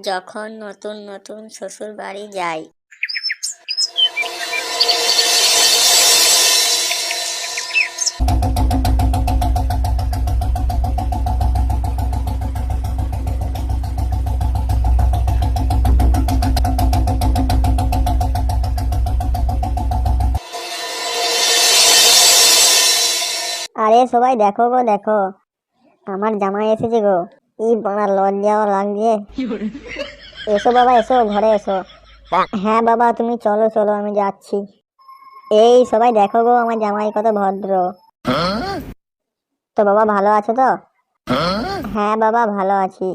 যখন নতুন নতুন শ্বশুর বাড়ি যাই। আরে সবাই দেখো গো দেখো, আমার জামাই এসেছে গো। ই বড় লজ্জাও লাগছে। এসো বাবা, এসো ঘরে এসো। হ্যাঁ বাবা, তুমি চলো চলো, আমি যাচ্ছি। এই সবাই দেখো গো, আমার জামাই কত ভদ্র। তো বাবা ভালো আছো তো? হ্যাঁ বাবা ভালো আছি।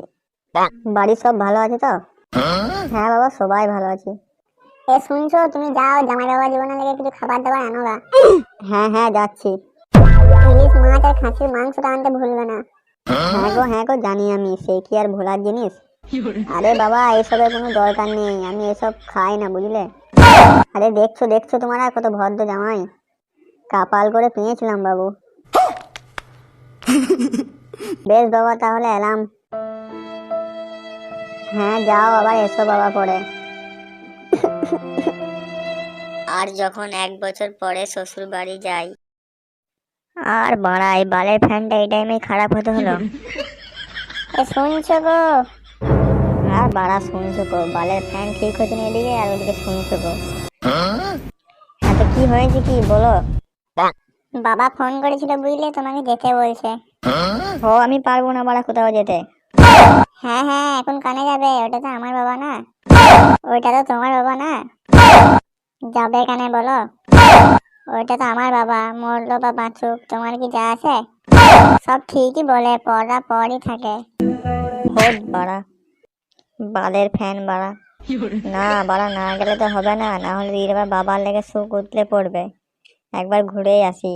বাড়ির সব ভালো আছে তো? হ্যাঁ বাবা, সবাই ভালো আছে। এ শুনছো, তুমি যাও জামাই বাবা জীবনে লেগে কিছু খাবার দাবার আনো গা। হ্যাঁ হ্যাঁ যাচ্ছি। ইলিশ মাছ আর খাসির মাংসটা আনতে ভুলবে না। হ্যাঁ গো জানি আমি, সে কি আর ভোলার জিনিস। আরে বাবা, এসবের কোনো দরকার নেই, আমি এসব খাই না বুঝলে। আরে দেখছো দেখছো তোমার আর কত ভদ্র জামাই। কাপাল করে পেয়েছিলাম বাবু। বেশ বাবা, তাহলে এলাম। হ্যাঁ যাও, আবার এসো বাবা পরে। আর যখন 1 বছর পরে শ্বশুর বাড়ি যাই। আর বাড়াই বালের ফ্যানটা এই টাইমে খারাপ হতে হলো। শুনছো গো? আর বাড়া শুনছো গো, বালের ফ্যান ঠিক হচ্ছে না এদিকে, আর ওদিকে শুনছো গো। হ্যাঁ তো কি হয়েছে কি বলো। বাবা ফোন করেছিল বুঝলে, তোমাকে যেতে বলছে। ও আমি পারবো না বাড়া কোথাও যেতে। হ্যাঁ হ্যাঁ, এখন কানে যাবে, ওটা তো আমার বাবা না। ওইটা তো তোমার বাবা না। যাবে কানে বলো। ওইটা তো আমার বাবা, মরলো বা বাঁচুক তোমার কি যা আছে। সব ঠিকই বলে, পড়া পরই থাকে। হোদ বাড়া, বালের ফ্যান বাড়া। না বাড়া, না গেলে তো হবে না, না হলে এবার বাবার লেগে সুখ উতলে পড়বে। একবার ঘুরেই আসি।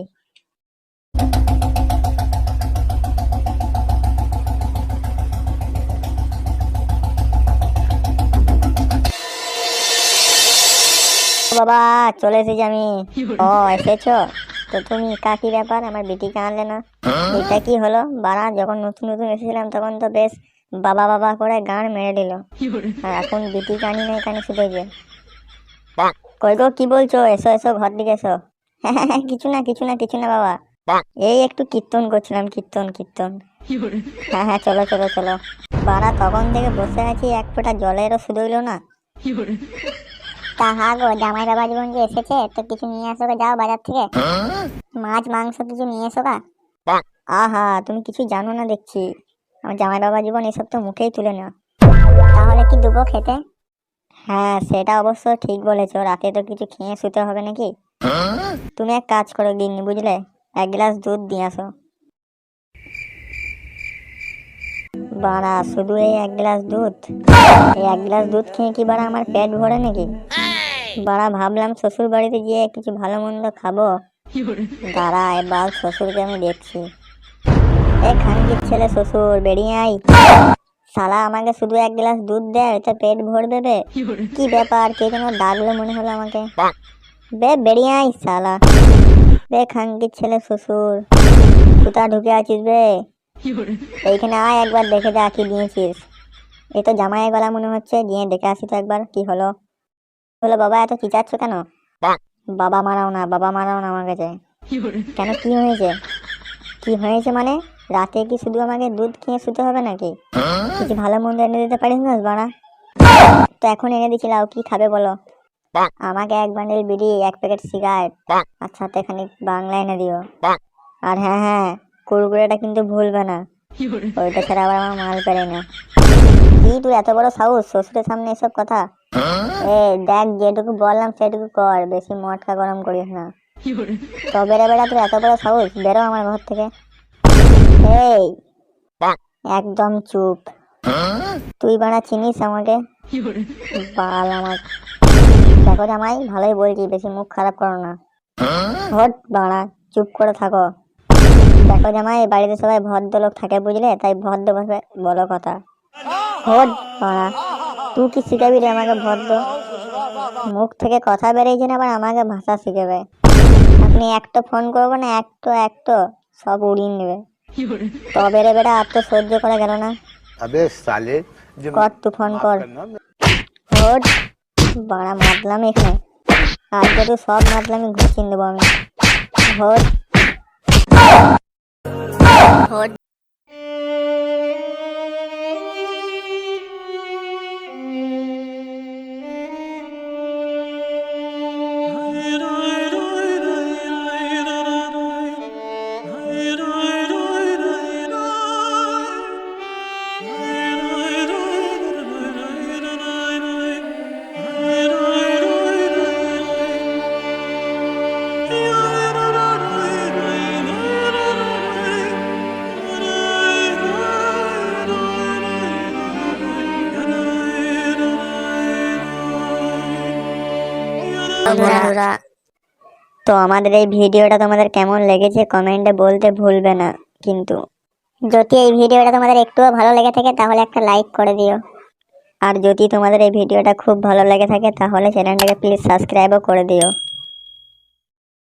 বাবা চলে এসেছি আমি। ও এসেছো তো তুমি, কাকি ব্যাপার আমার বিটিকে আনলে না? এটা কি হলো বাড়া, যখন নতুন নতুন এসেছিলাম তখন তো বেশ বাবা বাবা করে গান মেরে দিল, আর এখন বিটিকে আনি না এখানে শুধু যে। কই গো কি বলছো, এসো এসো ঘর দিকে এসো। হ্যাঁ কিছু না কিছু না কিছু না বাবা, এই একটু কীর্তন করছিলাম, কীর্তন কীর্তন। হ্যাঁ হ্যাঁ চলো চলো চলো। বাড়া তখন থেকে বসে আছি, এক ফোঁটা জলেরও শুধু হইলো না। তা হা গো, জামাই বাবা জীবন যে এসেছে তো কিছু নিয়ে আসো গা, যাও বাজার থেকে মাছ মাংস কিছু নিয়ে এসো গা। আহা তুমি কিছু জানো না দেখছি, আমার জামাই বাবা জীবন এসব তো মুখেই তুলে না। তাহলে কি দেবো খেতে? হ্যাঁ সেটা অবশ্য ঠিক বলেছো, রাতে তো কিছু খেয়ে শুতে হবে নাকি। তুমি এক কাজ করো গিন্নি বুঝলে, 1 গ্লাস দুধ দিয়ে আসো। বাড়া শুধু এই 1 গ্লাস দুধ, এই 1 গ্লাস দুধ খেয়ে কি বাড়া আমার পেট ভরে নাকি? বাড়া ভাবলাম শ্বশুর বাড়িতে গিয়ে কিছু ভালো মন্দ খাবো। দাঁড়া এবার শ্বশুরকে আমি দেখছি। এ খানকির ছেলে শ্বশুর, বেরিয়ে আই। শালা আমাকে শুধু 1 গ্লাস দুধ দেয় তো পেট ভর দেবে? কি ব্যাপার, কে যেন ডাকলো মনে হলো আমাকে। বে বেরিয়ে আই শালা। বে খানকির ছেলে শ্বশুর, কোথা ঢুকে আছিস বে? এইখানে আয়, একবার দেখে যা কি দিয়েছিস। এই তো জামাইয়ের গলা মনে হচ্ছে, গিয়ে দেখে আসি তো একবার কি হলো। হলো বাবা, এত চিচাচ্ছ কেন? বাবা মারাও না, বাবা মারাও না আমার কাছে। কেন কি হয়েছে? কি হয়েছে মানে, রাতে কি শুধু আমাকে দুধ খেয়ে শুতে হবে নাকি? কিছু ভালো মন্দ এনে দিতে পারিস না বাড়া? তো এখন এনে দিছিলাম, কি খাবে বলো? আমাকে 1 বান্ডিল বিড়ি, 1 প্যাকেট সিগারেট, আর সাথে খানিক বাংলা এনে দিও। আর হ্যাঁ হ্যাঁ, কুরকুরেটা কিন্তু ভুলবে না, ওইটা ছাড়া আবার আমার মাল পেরে না। কি তুই এত বড় সাহস, শ্বশুরের সামনে এসব কথা? এ দেখ, যেটুকু বললাম সেটুকু কর, বেশি মটকা গরম করিস না। তবে রে বেটা, তুই এত বড় সাহস, বেরো আমার ঘর থেকে। এই একদম চুপ। তুই বাড়া চিনিস আমাকে? বাল আমার। দেখো জামাই, ভালোই বলছি, বেশি মুখ খারাপ করো না। হট বাড়া, চুপ করে থাকো। দেখো জামাই, বাড়িতে সবাই ভদ্রলোক থাকে বুঝলে, তাই ভদ্রভাবে বলো কথা। হট বাড়া, তুই কি শিখাবি রে আমাকে ভদ্র? মুখ থেকে কথা বেরিয়েছে না, আবার আমাকে ভাষা শিখাবে। আপনি একটা ফোন করবো না, একটো একটো সব উড়িয়ে নেবে। তবে রে বেটা, আর তো সহ্য করা গেল না। अबे साले जो কর তুই ফোন माफ কর। करना ওঠ, বাড়া মাতলাম এখানে। আজকে তো সব মাতলামি ঘুচিয়ে দেবো আমি। ওঠ ওঠ। বন্ধুরা, তো আমাদের এই ভিডিওটা তোমাদের কেমন লেগেছে কমেন্টে বলতে ভুলবে না কিন্তু। যদি এই ভিডিওটা তোমাদের একটুও ভালো লেগে থাকে তাহলে একটা লাইক করে দিও। আর যদি তোমাদের এই ভিডিওটা খুব ভালো লেগে থাকে তাহলে চ্যানেলটাকে প্লিজ সাবস্ক্রাইবও করে দিও।